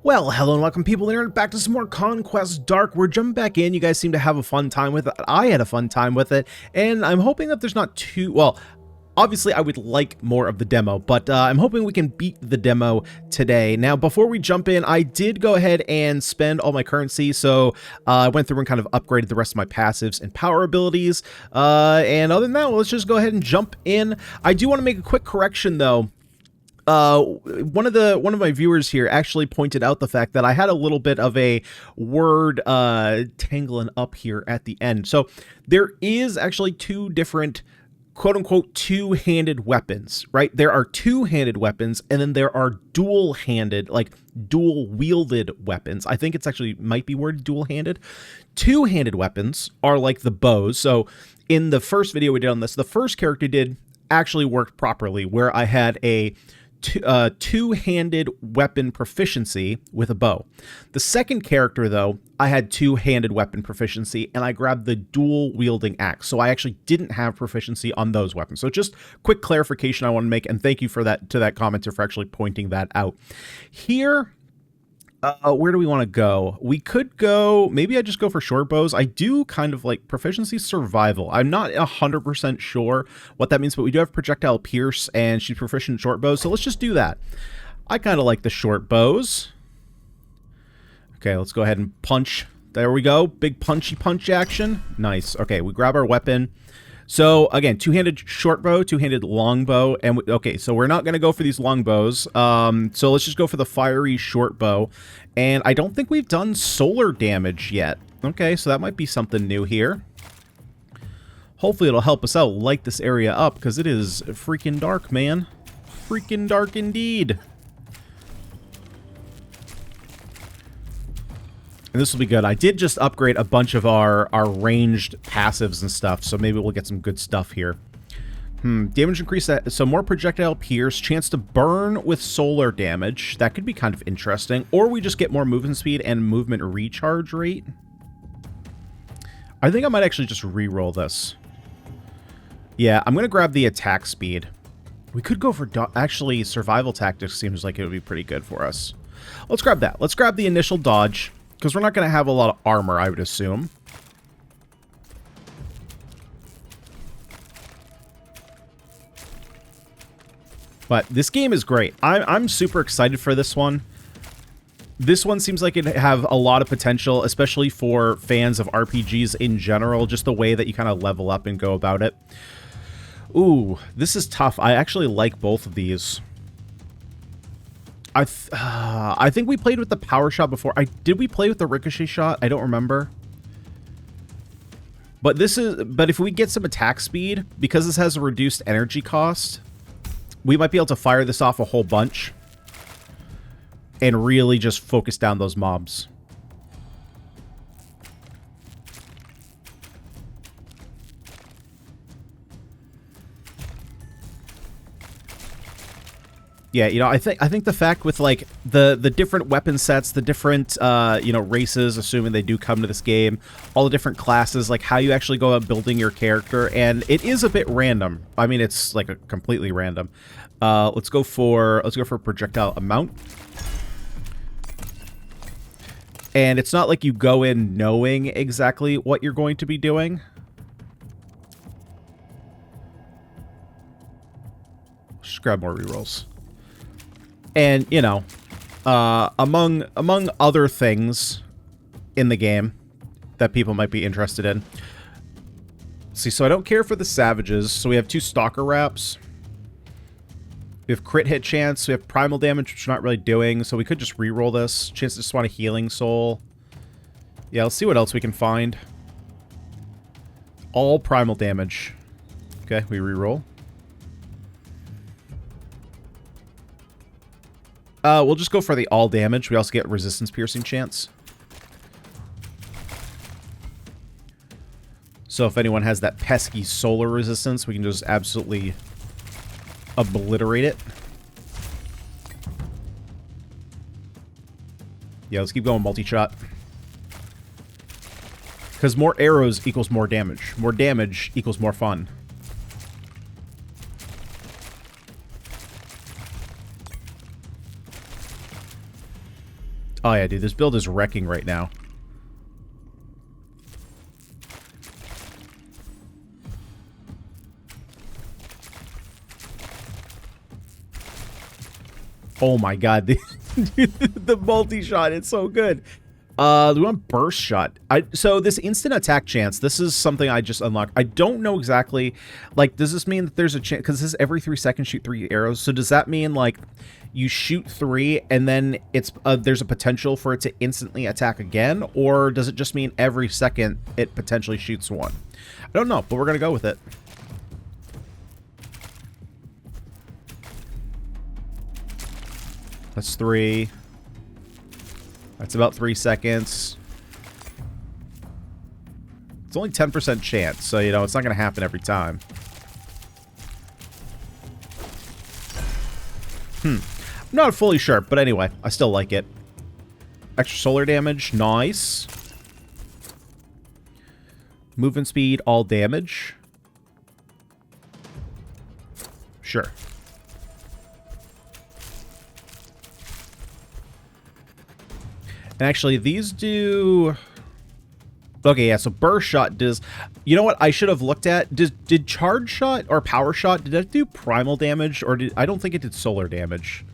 Well, hello and welcome people internet back to some more Conquest Dark. We're jumping back in. You guys seem to have a fun time with it. I had a fun time with it, and I'm hoping that there's not too... Well, obviously I would like more of the demo, but I'm hoping we can beat the demo today. Now, before we jump in, I did go ahead and spend all my currency, so I went through and kind of upgraded the rest of my passives and power abilities. And other than that, let's just go ahead and jump in. I do want to make a quick correction, though. One of my viewers here actually pointed out the fact that I had a little bit of a word tangling up here at the end. So there is actually two different quote-unquote two-handed weapons, right? There are two-handed weapons, and then there are dual-handed, like dual-wielded weapons. I think it's actually might be worded dual-handed. Two-handed weapons are like the bows. So in the first video we did on this, the first character did actually worked properly, where I had a two-handed weapon proficiency with a bow. The second character, though, I had two-handed weapon proficiency, and I grabbed the dual-wielding axe, so I actually didn't have proficiency on those weapons. So just quick clarification I want to make, and thank you for that to that commenter for actually pointing that out. Here, where do we want to go? We could go, maybe I just go for short bows. I do kind of like proficiency survival. I'm not 100% sure what that means, but we do have projectile pierce and she's proficient in short bows. So let's just do that. I kind of like the short bows. Okay, let's go ahead and punch. There we go. Big punchy punch action. Nice. Okay, we grab our weapon. So again, two-handed short bow, two-handed long bow, and okay, so we're not going to go for these long bows. So let's just go for the fiery short bow, and I don't think we've done solar damage yet. Okay, so that might be something new here. Hopefully it'll help us out light this area up, because it is freaking dark, man. Freaking dark indeed. And this will be good. I did just upgrade a bunch of our ranged passives and stuff, so maybe we'll get some good stuff here. Damage increase, so more projectile pierce, chance to burn with solar damage. That could be kind of interesting. Or we just get more movement speed and movement recharge rate. I think I might actually just re-roll this. Yeah, I'm going to grab the attack speed. We could go for... Actually, survival tactics seems like it would be pretty good for us. Let's grab that. Let's grab the initial dodge. Because we're not going to have a lot of armor, I would assume. But this game is great. I'm super excited for this one. This one seems like it have a lot of potential, especially for fans of RPGs in general. Just the way that you kind of level up and go about it. Ooh, this is tough. I actually like both of these. I think we played with the power shot before. Did we play with the ricochet shot? I don't remember. But if we get some attack speed, because this has a reduced energy cost, we might be able to fire this off a whole bunch and really just focus down those mobs. Yeah, you know, I think the fact with like the different weapon sets, the different you know, races, assuming they do come to this game, all the different classes, like how you actually go about building your character, and it is a bit random. I mean, it's like a completely random. Let's go for projectile amount. And it's not like you go in knowing exactly what you're going to be doing. Just grab more rerolls. And, you know, among other things in the game that people might be interested in. See, so I don't care for the savages. So we have two stalker wraps. We have crit hit chance. We have primal damage, which we're not really doing. So we could just reroll this. Chance to spawn a healing soul. Yeah, let's see what else we can find. All primal damage. Okay, we reroll. We'll just go for the all damage. We also get resistance piercing chance. So if anyone has that pesky solar resistance, we can just absolutely obliterate it. Yeah, let's keep going multi-shot. Because more arrows equals more damage. More damage equals more fun. Oh yeah, dude, this build is wrecking right now. Oh my god, the multi-shot, it's so good. We want burst shot. So this instant attack chance, this is something I just unlocked. I don't know exactly, like, does this mean that there's a chance, because this is every 3 seconds shoot 3 arrows, so does that mean, like, you shoot 3 and then it's there's a potential for it to instantly attack again, or does it just mean every second it potentially shoots 1? I don't know, but we're gonna go with it. That's 3. That's about 3 seconds. It's only 10% chance, so, you know, it's not going to happen every time. I'm not fully sure, but anyway, I still like it. Extra solar damage, nice. Movement speed, all damage. Sure. And actually, these do... Okay, yeah, so burst shot does... You know what I should have looked at? Did charge shot or power shot, did that do primal damage? Or did... I don't think it did solar damage.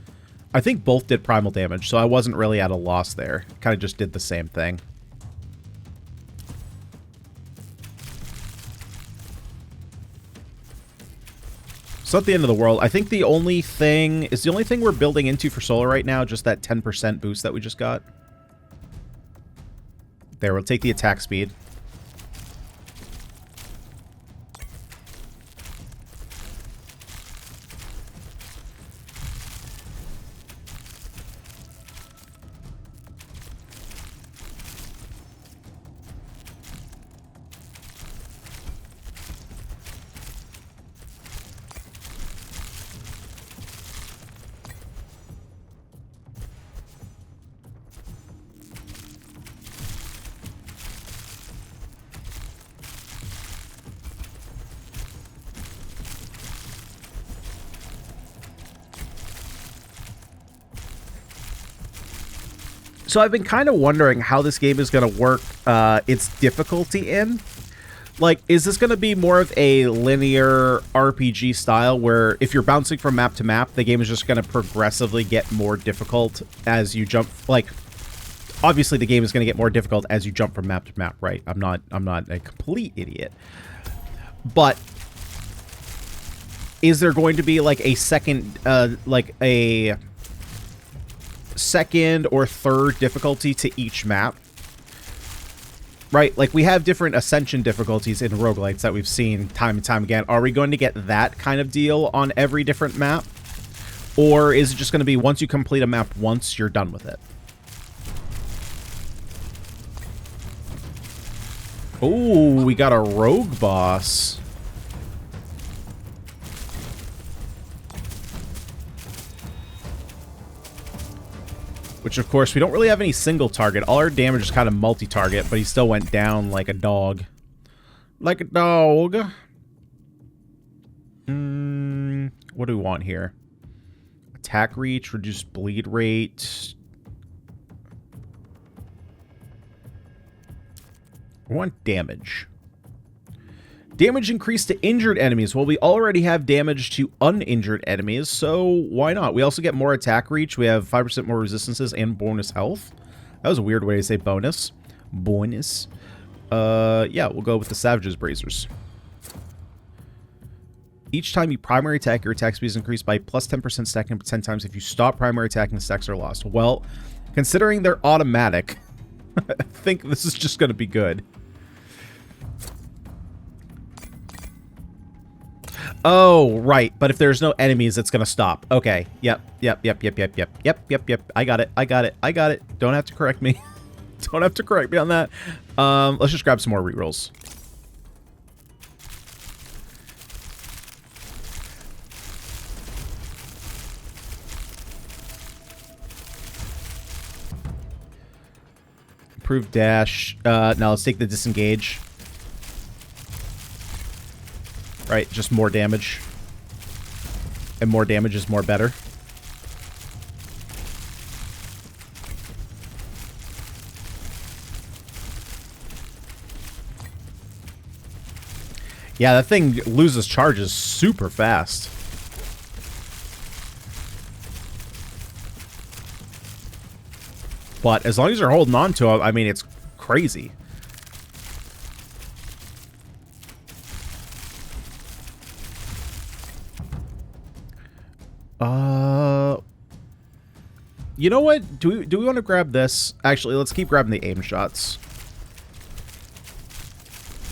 I think both did primal damage, so I wasn't really at a loss there. Kind of just did the same thing. It's not the end of the world. I think the only thing... Is the only thing we're building into for solar right now just that 10% boost that we just got? There, we'll take the attack speed. So I've been kind of wondering how this game is going to work its difficulty in. Like, is this going to be more of a linear RPG style where if you're bouncing from map to map, the game is just going to progressively get more difficult as you jump? Like, obviously the game is going to get more difficult as you jump from map to map, right? I'm not a complete idiot. But is there going to be like a second or third difficulty to each map? Right, like we have different ascension difficulties in roguelites that we've seen time and time again. Are we going to get that kind of deal on every different map? Or is it just going to be once you complete a map once, you're done with it? Oh, we got a rogue boss. Which, of course, we don't really have any single target. All our damage is kind of multi-target, but he still went down like a dog. Like a dog. What do we want here? Attack reach, reduce bleed rate. We want damage. Damage increased to injured enemies. Well, we already have damage to uninjured enemies, so why not? We also get more attack reach. We have 5% more resistances and bonus health. That was a weird way to say bonus. Bonus. Yeah, we'll go with the Savage's Brazers. Each time you primary attack, your attack speed is increased by plus 10% stacking 10 times. If you stop primary attacking, the stacks are lost. Well, considering they're automatic, I think this is just going to be good. Oh, right. But if there's no enemies, it's going to stop. Okay. Yep. I got it. Don't have to correct me. Don't have to correct me on that. Let's just grab some more rerolls. Improved dash. Now let's take the disengage. Right, just more damage. And more damage is more better. Yeah, that thing loses charges super fast. But as long as you're holding on to it, I mean, it's crazy. You know what? Do we want to grab this? Actually, let's keep grabbing the aim shots.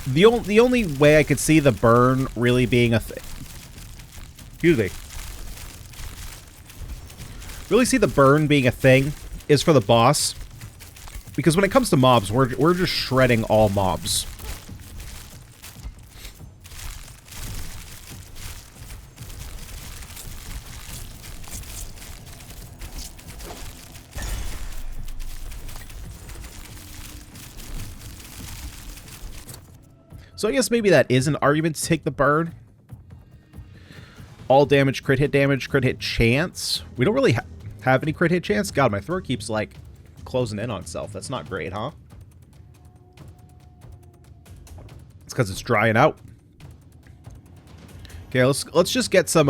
The only way I could see the burn really being a thing. Excuse me. Really see the burn being a thing is for the boss, because when it comes to mobs, we're just shredding all mobs. So I guess maybe that is an argument to take the burn. All damage, crit hit chance. We don't really have any crit hit chance. God, my throat keeps, like, closing in on itself. That's not great, huh? It's because it's drying out. Okay, let's just get some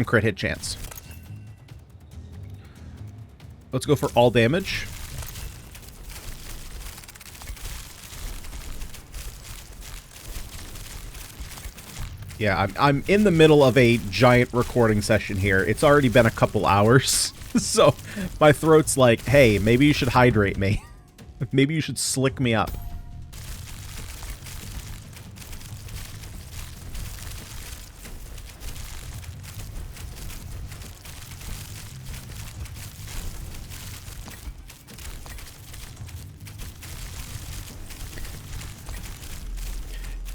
crit hit chance. Let's go for all damage. Yeah, I'm in the middle of a giant recording session here. It's already been a couple hours, so my throat's like, hey, maybe you should hydrate me. Maybe you should slick me up.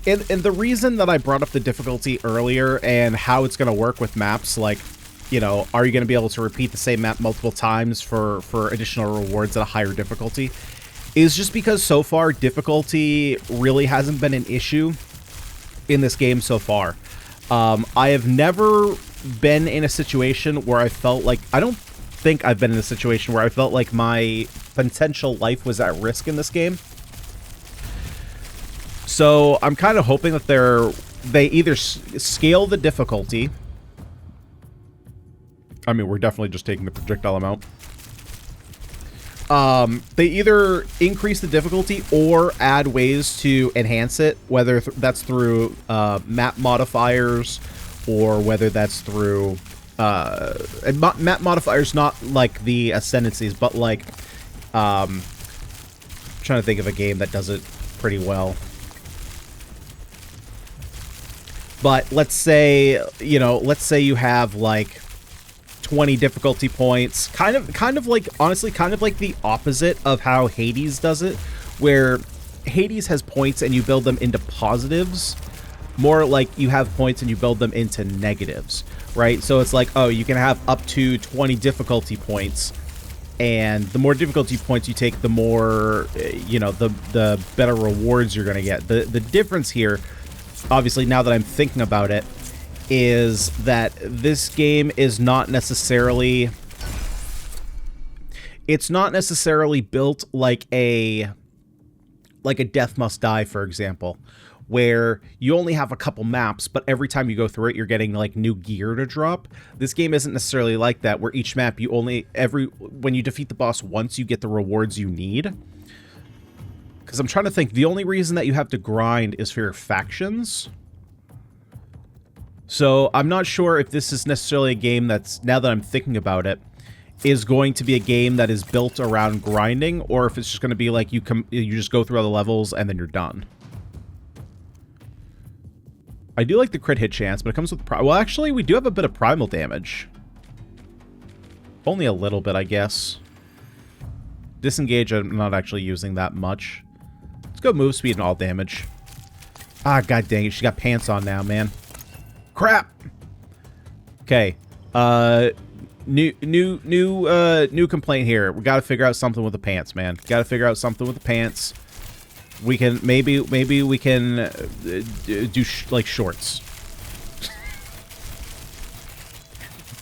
And the reason that I brought up the difficulty earlier and how it's going to work with maps, like, you know, are you going to be able to repeat the same map multiple times for additional rewards at a higher difficulty, is just because so far difficulty really hasn't been an issue in this game so far. I have never been in a situation where I felt like, I don't think I've been in a situation where I felt like my potential life was at risk in this game. So I'm kind of hoping that they either scale the difficulty. I mean, we're definitely just taking the projectile amount. They either increase the difficulty or add ways to enhance it, whether that's through map modifiers or whether that's through map modifiers, not like the ascendancies, but like I'm trying to think of a game that does it pretty well. But let's say, you know, let's say you have like 20 difficulty points, kind of like, honestly, kind of like the opposite of how Hades does it, where Hades has points and you build them into positives, more like you have points and you build them into negatives, right? So it's like, oh, you can have up to 20 difficulty points, and the more difficulty points you take, the more, you know, the better rewards you're going to get. The difference here, obviously, now that I'm thinking about it, is that this game is not necessarily... It's not necessarily built like a Death Must Die, for example, where you only have a couple maps, but every time you go through it, you're getting, like, new gear to drop. This game isn't necessarily like that, where each map, you only... when you defeat the boss once, you get the rewards you need. Because I'm trying to think, the only reason that you have to grind is for your factions. So I'm not sure if this is necessarily a game that's, now that I'm thinking about it, is going to be a game that is built around grinding, or if it's just going to be like you just go through all the levels and then you're done. I do like the crit hit chance, but it comes with... well, actually, we do have a bit of primal damage. Only a little bit, I guess. Disengage, I'm not actually using that much. Let's go move speed and all damage. Ah, god dang it. She got pants on now, man. Crap! Okay. New complaint here. We gotta figure out something with the pants, man. Gotta figure out something with the pants. We can... Maybe we can do, like, shorts.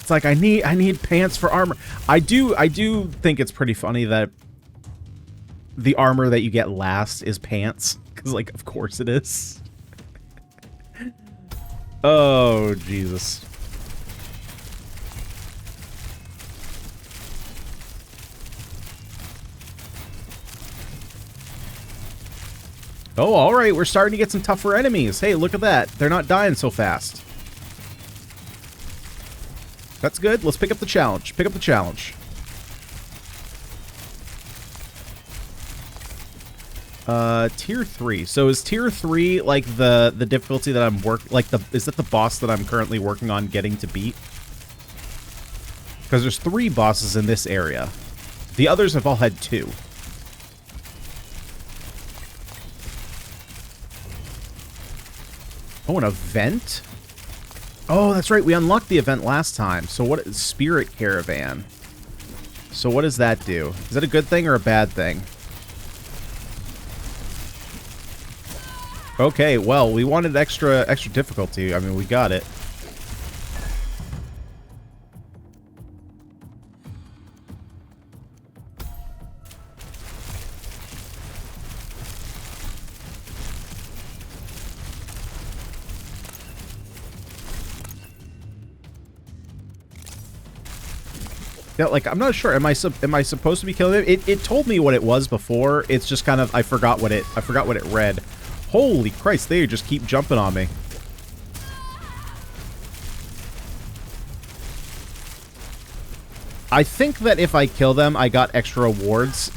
It's like, I need pants for armor. I do think it's pretty funny that the armor that you get last is pants, because, like, of course it is. Oh, Jesus. Oh, all right. We're starting to get some tougher enemies. Hey, look at that. They're not dying so fast. That's good. Let's pick up the challenge. Pick up the challenge. Tier 3. So is tier 3 like the difficulty that I'm is that the boss that I'm currently working on getting to beat? Because there's 3 bosses in this area. The others have all had 2. Oh, an event? Oh, that's right. We unlocked the event last time. So what is Spirit Caravan? So what does that do? Is that a good thing or a bad thing? Okay, well, we wanted extra difficulty. I mean, we got it. Yeah, like, I'm not sure. Am I supposed to be killing it? It told me what it was before. It's just kind of I forgot what it read. Holy Christ, they just keep jumping on me. I think that if I kill them, I got extra rewards.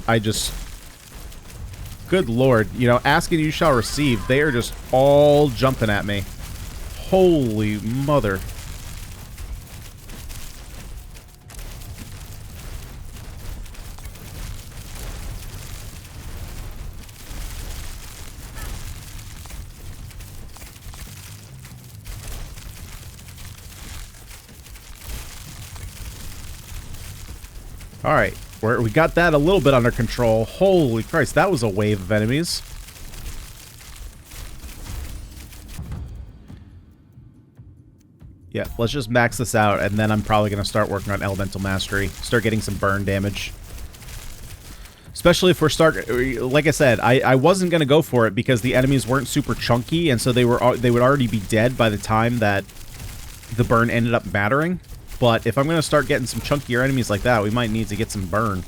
Good Lord, you know, ask and you shall receive. They are just all jumping at me. Holy mother. All right, we got that a little bit under control. Holy Christ, that was a wave of enemies. Yeah, let's just max this out, and then I'm probably going to start working on Elemental Mastery. Start getting some burn damage. Especially if we're like I said, I wasn't going to go for it because the enemies weren't super chunky, and so they would already be dead by the time that the burn ended up mattering. But if I'm going to start getting some chunkier enemies like that, we might need to get some burn.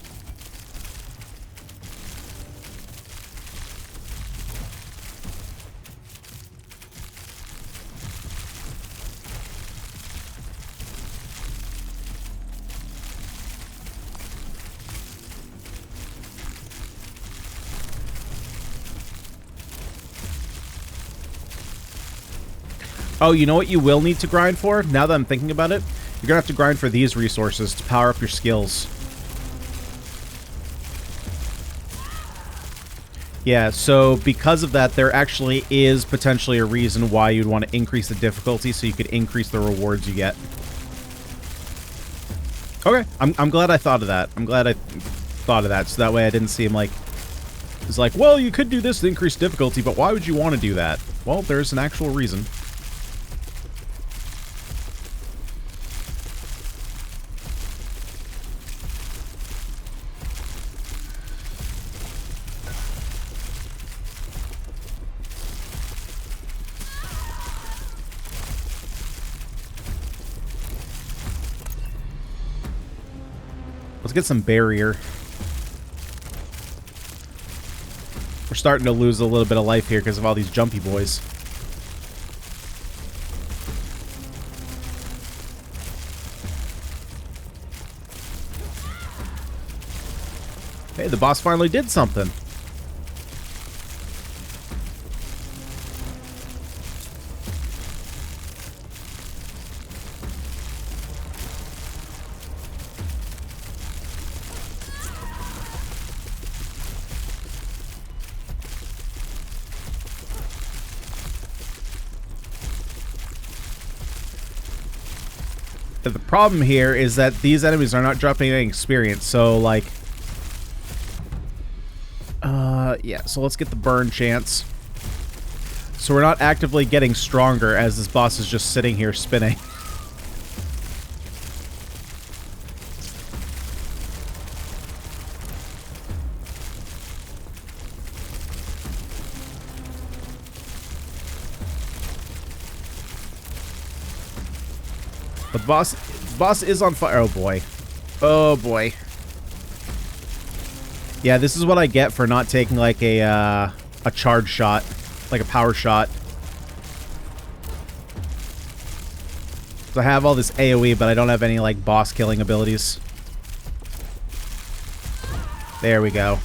Oh, you know what you will need to grind for? Now that I'm thinking about it, you're going to have to grind for these resources to power up your skills. Yeah, so because of that, there actually is potentially a reason why you'd want to increase the difficulty so you could increase the rewards you get. Okay, I'm glad I thought of that. I'm glad I thought of that, so that way I didn't seem like... It's like, well, you could do this to increase difficulty, but why would you want to do that? Well, there's an actual reason. Let's get some barrier. We're starting to lose a little bit of life here because of all these jumpy boys. Hey, the boss finally did something. The problem here is that these enemies are not dropping any experience, so, like... yeah, so let's get the burn chance. So we're not actively getting stronger as this boss is just sitting here spinning. But the boss is on fire. Oh boy. Oh boy. Yeah, this is what I get for not taking like a charge shot, like a power shot. So I have all this AoE, but I don't have any like boss killing abilities. There we go.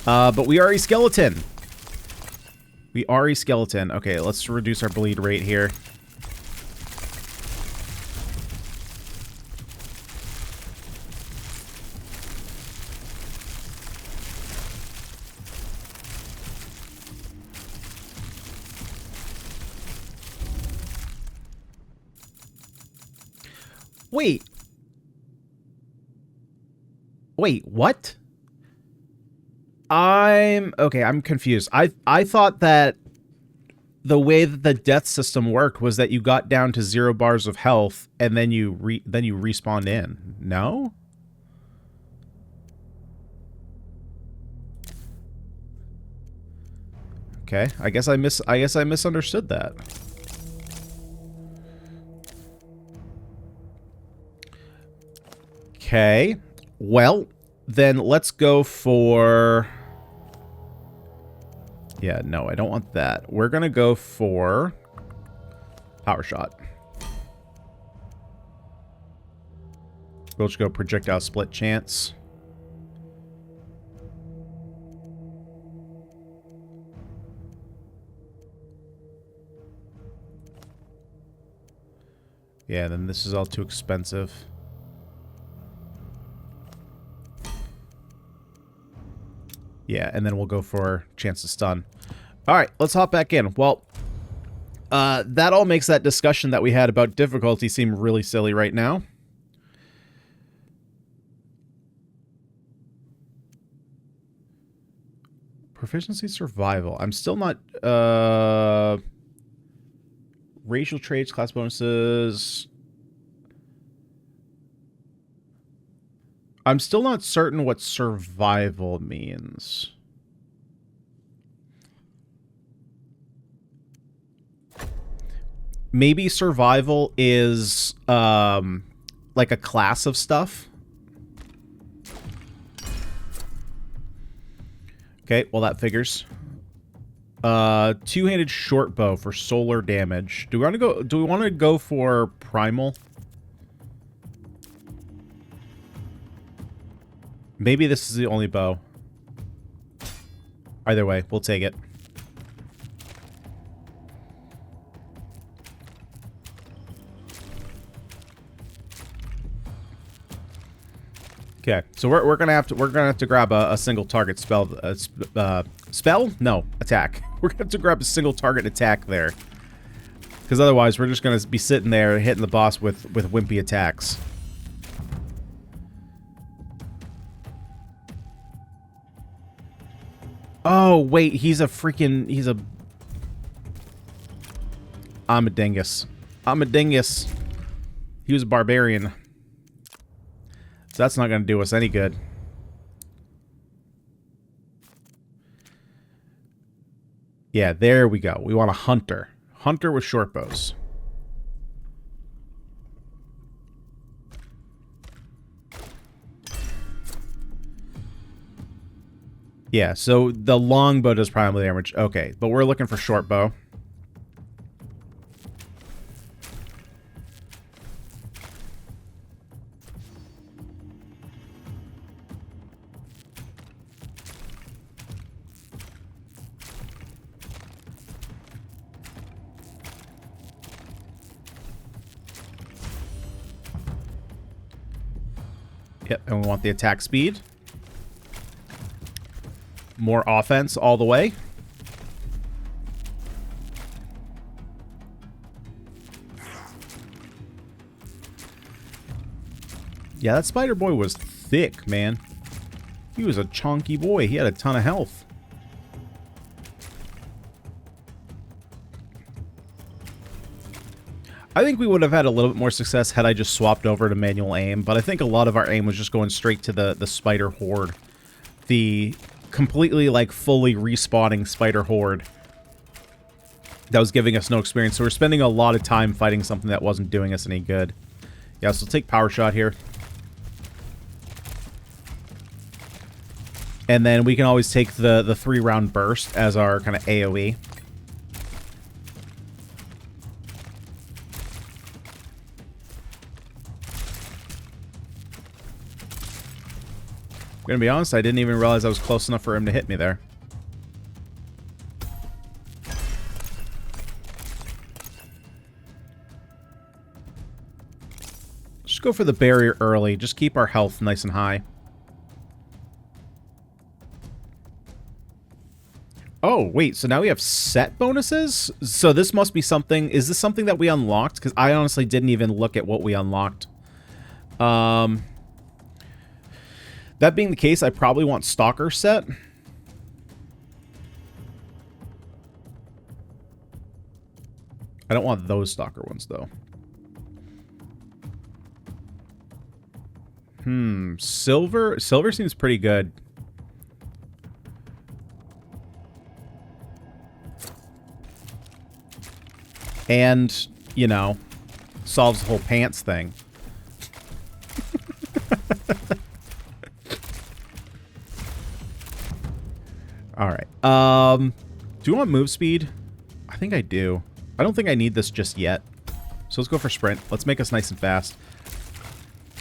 But we are a skeleton. We are a skeleton. Okay, let's reduce our bleed rate here. Wait. Wait, what? I'm confused. I thought that the way that the death system worked was that you got down to 0 bars of health and then you respawned in. No? Okay, I guess I misunderstood that. Okay. Well, then let's go for... Yeah, no, I don't want that. We're going to go for power shot. We'll just go projectile split chance. Yeah, then this is all too expensive. Yeah, and then we'll go for chance to stun. All right, let's hop back in. Well, that all makes that discussion that we had about difficulty seem really silly right now. Proficiency survival. I'm still not... racial traits, class bonuses... I'm still not certain what survival means. Maybe survival is like a class of stuff. Okay, well that figures. Two-handed short bow for solar damage. Do we want to go for primal? Maybe this is the only bow. Either way, we'll take it. Okay, so we're gonna have to grab a single target spell. Spell? No, attack. We're gonna have to grab a single target attack there, because otherwise we're just gonna be sitting there hitting the boss with wimpy attacks. Oh, wait, he's a... I'm a dingus. He was a barbarian. So that's not going to do us any good. Yeah, there we go. We want a hunter. Hunter with short bows. Yeah, so the longbow does primal damage. Okay, but we're looking for short bow. Yep, and we want the attack speed. More offense all the way. Yeah, that spider boy was thick, man. He was a chunky boy. He had a ton of health. I think we would have had a little bit more success had I just swapped over to manual aim, but I think a lot of our aim was just going straight to the spider horde. The completely, like, fully respawning spider horde. that was giving us no experience. So we're spending a lot of time fighting something that wasn't doing us any good. Yeah, so take Power Shot here. And then we can always take the 3-round burst as our kind of AoE. I'm gonna be honest, I didn't even realize I was close enough for him to hit me there. Just go for the barrier early. Just keep our health nice and high. Oh, wait, so now we have set bonuses? So this must be something... Is this something that we unlocked? Because I honestly didn't even look at what we unlocked. That being the case, I probably want Stalker set. I don't want those Stalker ones, though. Silver? Silver seems pretty good. And, you know, solves the whole pants thing. Alright. Do you want move speed? I think I do. I don't think I need this just yet. So let's go for sprint. Let's make us nice and fast.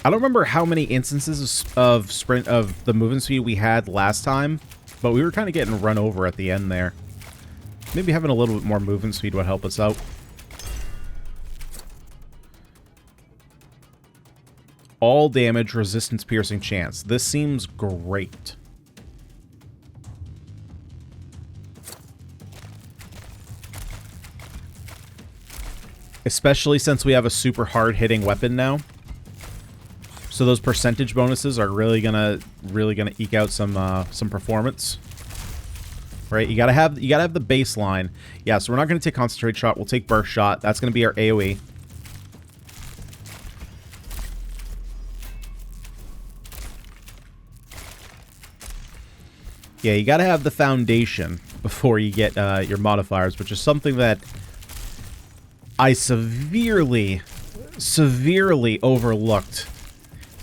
I don't remember how many instances of sprint of the movement speed we had last time, but we were kind of getting run over at the end there. Maybe having a little bit more movement speed would help us out. All damage, resistance, piercing, chance. This seems great. Especially since we have a super hard-hitting weapon now. So those percentage bonuses are really gonna eke out some performance. Right? You gotta have the baseline. Yeah, so we're not gonna take concentrate shot, we'll take burst shot. That's gonna be our AoE. Yeah, you gotta have the foundation before you get your modifiers, which is something that I severely overlooked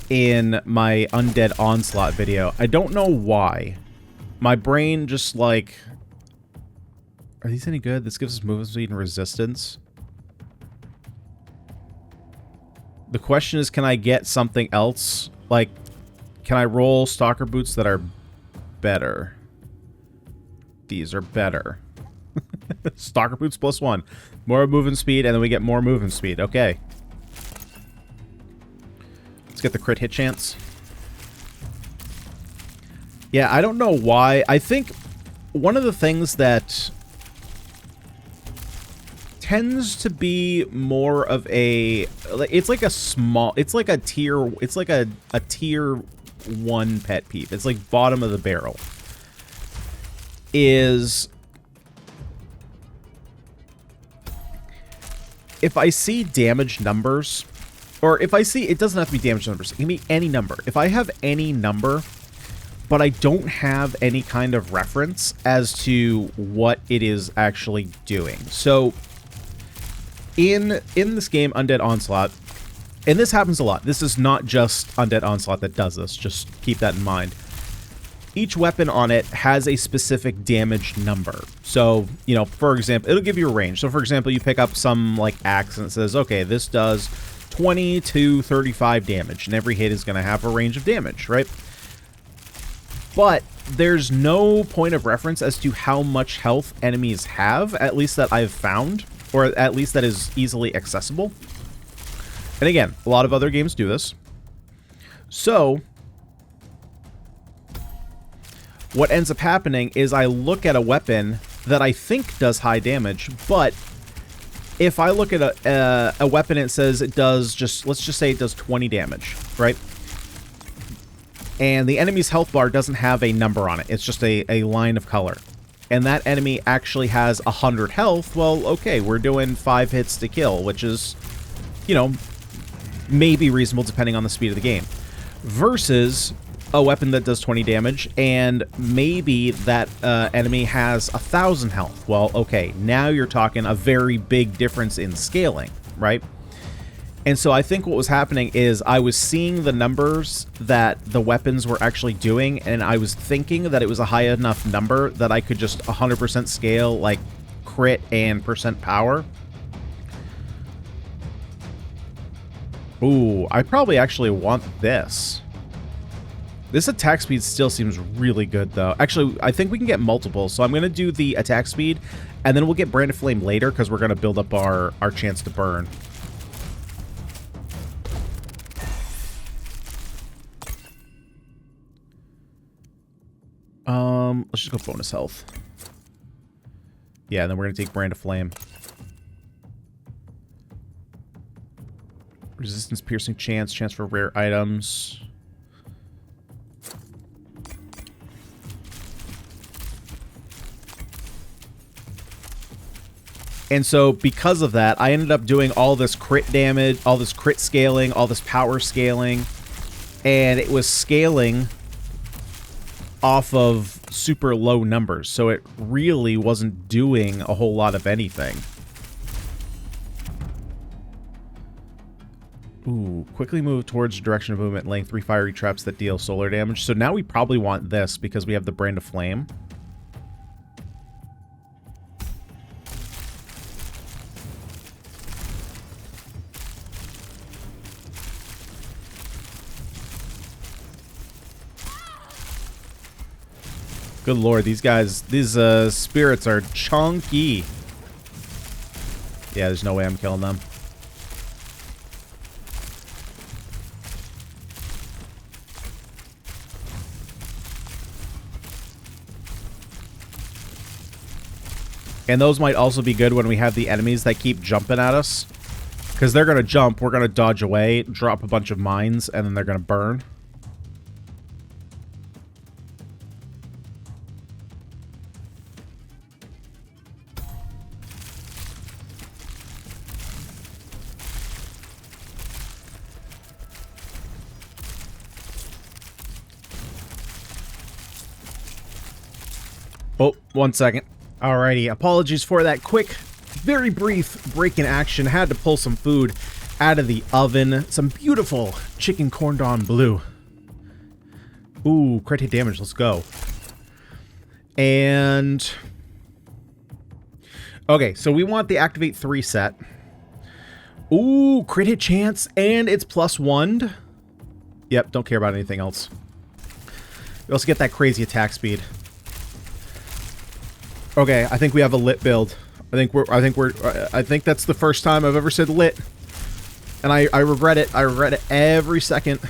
in my Undead Onslaught video. I don't know why. My brain just like... Are these any good? This gives us movement speed and resistance. The question is, can I get something else? Like, can I roll Stalker Boots that are better? These are better. Stalker Boots +1. More movement speed, and then we get more movement speed. Okay. Let's get the crit hit chance. Yeah, I don't know why. I think one of the things that tends to be more of a... It's like a small... It's like a tier... It's like a tier 1 pet peeve. It's like bottom of the barrel. Is... If I see damage numbers, or if I see, it doesn't have to be damage numbers, it can be any number. If I have any number, but I don't have any kind of reference as to what it is actually doing. So, in this game, Undead Onslaught, and this happens a lot. This is not just Undead Onslaught that does this, just keep that in mind. Each weapon on it has a specific damage number. So, you know, for example, it'll give you a range. So, for example, you pick up some, like, axe and it says, okay, this does 20 to 35 damage, and every hit is going to have a range of damage, right? But there's no point of reference as to how much health enemies have, at least that I've found, or at least that is easily accessible. And again, a lot of other games do this. So... what ends up happening is I look at a weapon that I think does high damage, but if I look at a weapon and it says it does just, let's just say it does 20 damage, right? And the enemy's health bar doesn't have a number on it. It's just a line of color. And that enemy actually has 100 health. Well, okay, we're doing 5 hits to kill, which is, you know, maybe reasonable depending on the speed of the game. Versus a weapon that does 20 damage, and maybe that enemy has 1,000 health. Well, okay, now you're talking a very big difference in scaling, right? And so I think what was happening is I was seeing the numbers that the weapons were actually doing, and I was thinking that it was a high enough number that I could just 100% scale, like, crit and percent power. Ooh, I probably actually want this. This attack speed still seems really good, though. Actually, I think we can get multiple, so I'm going to do the attack speed, and then we'll get Brand of Flame later, because we're going to build up our chance to burn. Let's just go bonus health. Yeah, and then we're going to take Brand of Flame. Resistance, piercing, chance for rare items. And so because of that, I ended up doing all this crit damage, all this crit scaling, all this power scaling, and it was scaling off of super low numbers, so it really wasn't doing a whole lot of anything. Ooh, quickly move towards direction of movement, laying 3 fiery traps that deal solar damage. So now we probably want this because we have the Brand of Flame. Good lord, these guys, these spirits are chunky. Yeah, there's no way I'm killing them. And those might also be good when we have the enemies that keep jumping at us. Because they're going to jump, we're going to dodge away, drop a bunch of mines, and then they're going to burn. Oh, 1 second. Alrighty, apologies for that quick, very brief break in action. Had to pull some food out of the oven. Some beautiful chicken cordon bleu. Ooh, crit hit damage, let's go. And... okay, so we want the Activate 3 set. Ooh, crit hit chance, and it's +1. Yep, don't care about anything else. We also get that crazy attack speed. Okay, I think we have a lit build. I think that's the first time I've ever said lit. And I regret it. I regret it every second.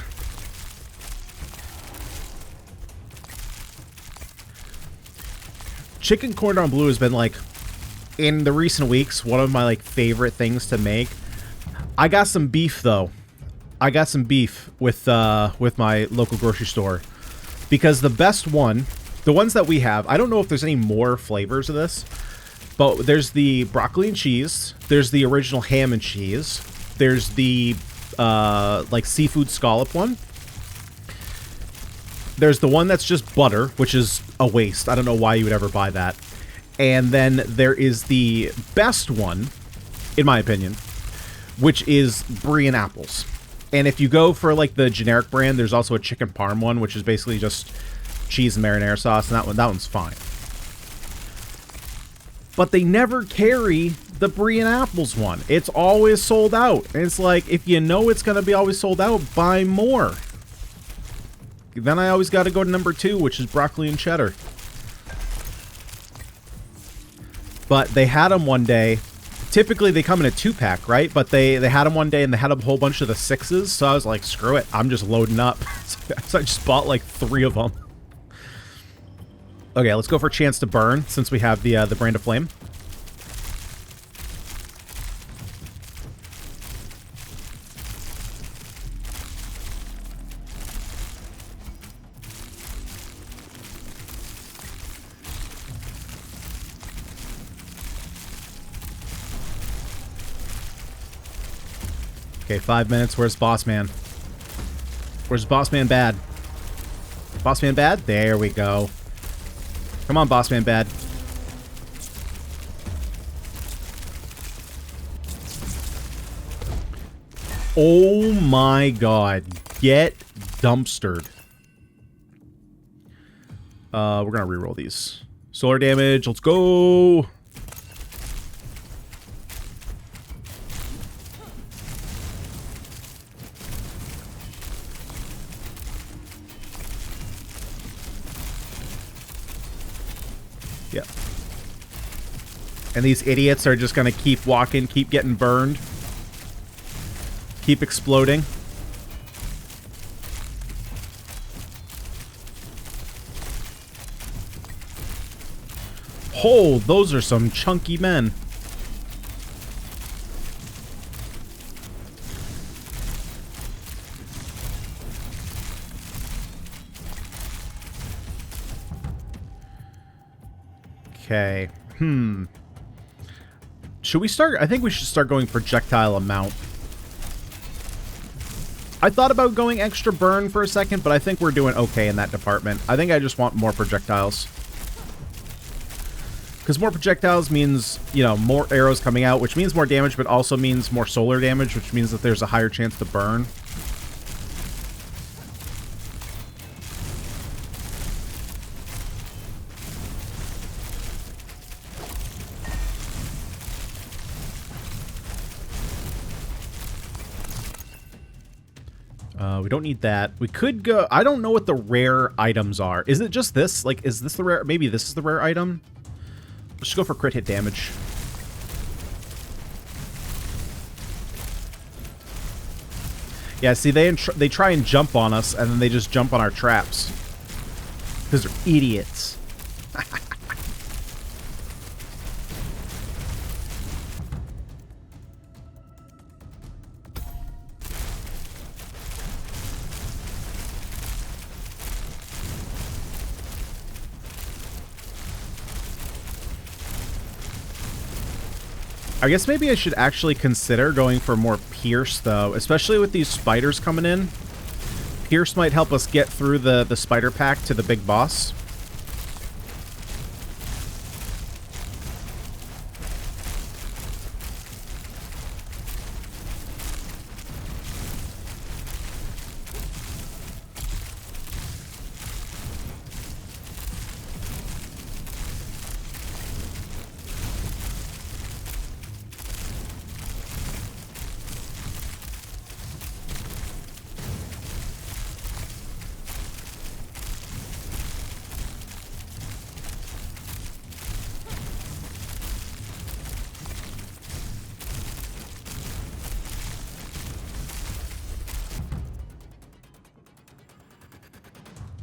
Chicken cordon bleu has been, like, in the recent weeks, one of my, like, favorite things to make. I got some beef, though. I got some beef with my local grocery store. Because the best one... the ones that we have, I don't know if there's any more flavors of this, but there's the broccoli and cheese, there's the original ham and cheese, there's the, like, seafood scallop one, there's the one that's just butter, which is a waste. I don't know why you would ever buy that. And then there is the best one, in my opinion, which is brie and apples. And if you go for, like, the generic brand, there's also a chicken parm one, which is basically just cheese and marinara sauce, and that one's fine. But they never carry the brie and apples one. It's always sold out. And it's like, if you know it's going to be always sold out, buy more. Then I always got to go to number 2, which is broccoli and cheddar. But they had them one day. Typically, they come in a 2-pack, right? But they had them one day, and they had a whole bunch of the 6s. So I was like, screw it. I'm just loading up. So I just bought like 3 of them. Okay, let's go for a chance to burn, since we have the Brand of Flame. Okay, 5 minutes. Where's Boss Man? Where's Boss Man bad? Boss man bad? There we go. Come on, boss man bad. Oh my god. Get dumpstered. We're gonna reroll these. Solar damage, let's go! Yep. And these idiots are just gonna keep walking, keep getting burned. Keep exploding. Oh, those are some chunky men. Okay. Should we start? I think we should start going projectile amount. I thought about going extra burn for a second, but I think we're doing okay in that department. I think I just want more projectiles. Because more projectiles means, you know, more arrows coming out, which means more damage, but also means more solar damage, which means that there's a higher chance to burn. We don't need that. We could go... I don't know what the rare items are. Is it just this? Like, is this the rare... Maybe this is the rare item? Let's just go for crit hit damage. Yeah, see, they try and jump on us, and then they just jump on our traps. Because they're idiots. I guess maybe I should actually consider going for more Pierce, though, especially with these spiders coming in. Pierce might help us get through the spider pack to the big boss.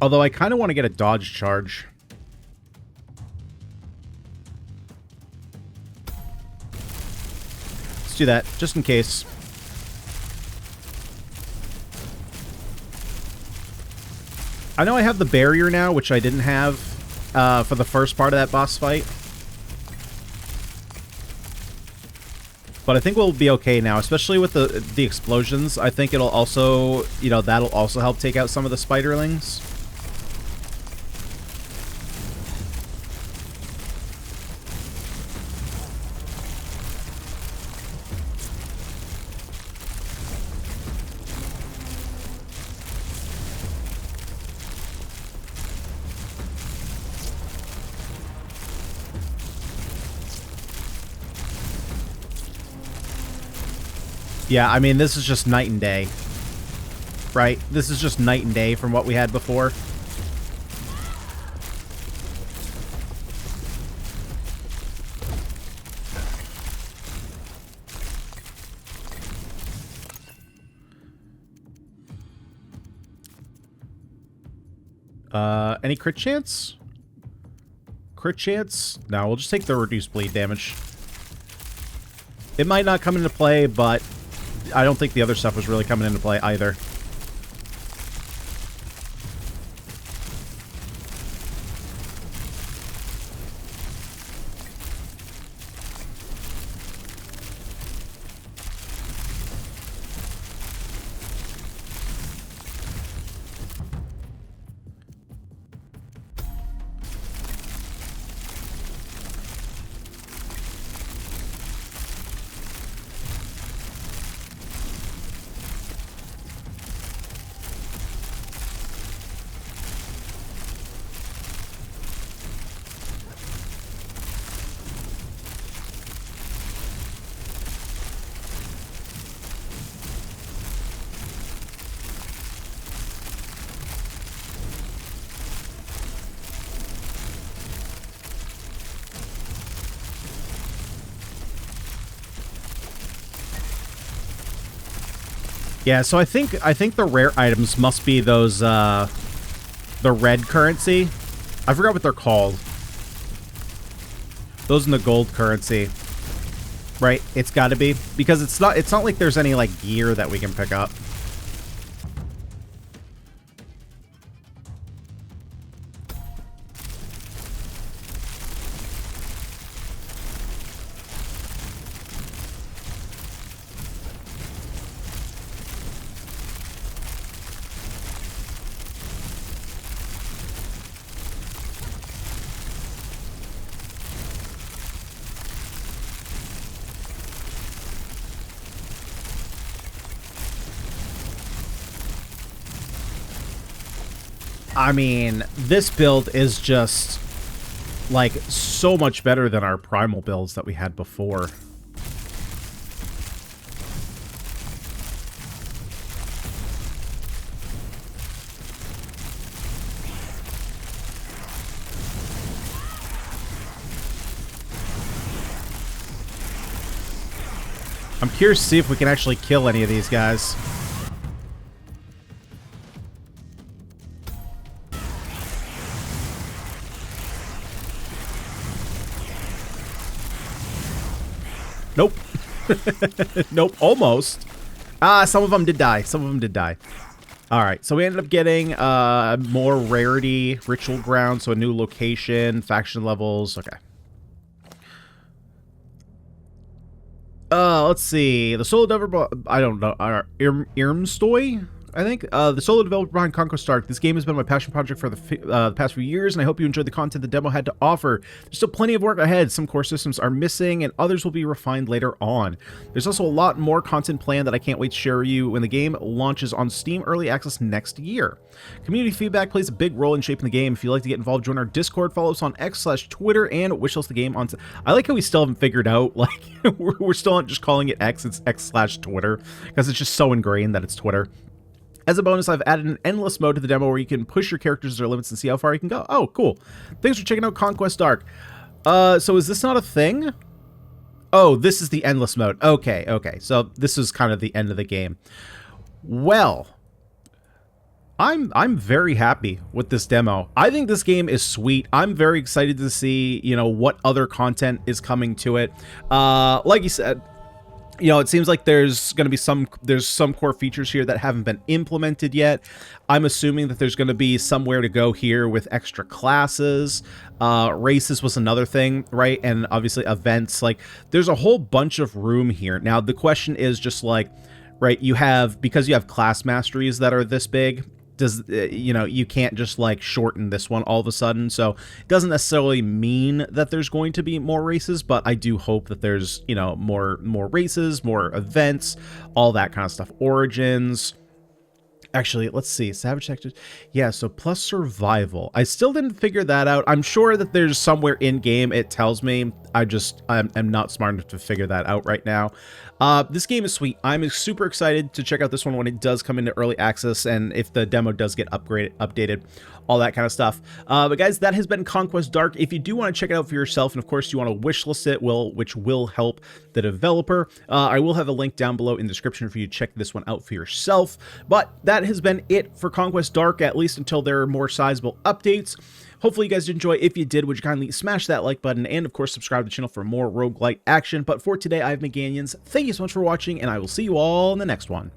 Although I kind of want to get a dodge charge. Let's do that, just in case. I know I have the barrier now, which I didn't have for the first part of that boss fight. But I think we'll be okay now, especially with the explosions. I think it'll also, you know, that'll also help take out some of the spiderlings. Yeah, I mean, this is just night and day. Right? This is just night and day from what we had before. Any crit chance? Crit chance? No, we'll just take the reduced bleed damage. It might not come into play, but I don't think the other stuff was really coming into play either. Yeah, so I think the rare items must be those the red currency. I forgot what they're called. Those in the gold currency. Right? It's got to be, because it's not like there's any like gear that we can pick up. I mean, this build is just, like, so much better than our primal builds that we had before. I'm curious to see if we can actually kill any of these guys. Nope. Nope, almost. Some of them did die. Some of them did die. Alright, so we ended up getting more rarity, ritual ground, so a new location, faction levels. Okay. Let's see. The solo developer, I don't know, Irmstoy, I think. The solo developer behind Conquest Dark. This game has been my passion project for the past few years, and I hope you enjoyed the content the demo had to offer. There's still plenty of work ahead. Some core systems are missing, and others will be refined later on. There's also a lot more content planned that I can't wait to share with you when the game launches on Steam Early Access next year. Community feedback plays a big role in shaping the game. If you'd like to get involved, join our Discord, follow us on X/Twitter, and wishlist the game on... I like how we still haven't figured out, like, we're still not just calling it X, it's X/Twitter, because it's just so ingrained that it's Twitter. As a bonus, I've added an endless mode to the demo where you can push your characters to their limits and see how far you can go. Oh, cool. Thanks for checking out Conquest Dark. So is this not a thing? Oh, this is the endless mode. Okay, okay. So this is kind of the end of the game. Well, I'm very happy with this demo. I think this game is sweet. I'm very excited to see, you know, what other content is coming to it. Like you said, you know, it seems like there's going to be some core features here that haven't been implemented yet. I'm assuming that there's going to be somewhere to go here with extra classes. Races was another thing, right? And obviously events. Like, there's a whole bunch of room here. Now, the question is just like, right, because you have class masteries that are this big, you know, you can't just like shorten this one all of a sudden. So it doesn't necessarily mean that there's going to be more races, but I do hope that there's, you know, more races, more events, all that kind of stuff. Origins. Actually, let's see. Savage Sectors. Yeah, so plus survival. I still didn't figure that out. I'm sure that there's somewhere in game it tells me. I'm not smart enough to figure that out right now. This game is sweet. I'm super excited to check out this one when it does come into early access, and if the demo does get updated, all that kind of stuff. But guys, that has been Conquest Dark. If you do want to check it out for yourself, and of course you want to wishlist it, which will help the developer, I will have a link down below in the description for you to check this one out for yourself. But that has been it for Conquest Dark, at least until there are more sizable updates. Hopefully you guys did enjoy. If you did, would you kindly smash that like button, and of course subscribe to the channel for more roguelite action. But for today, I've been Ganyonz. Thank you so much for watching, and I will see you all in the next one.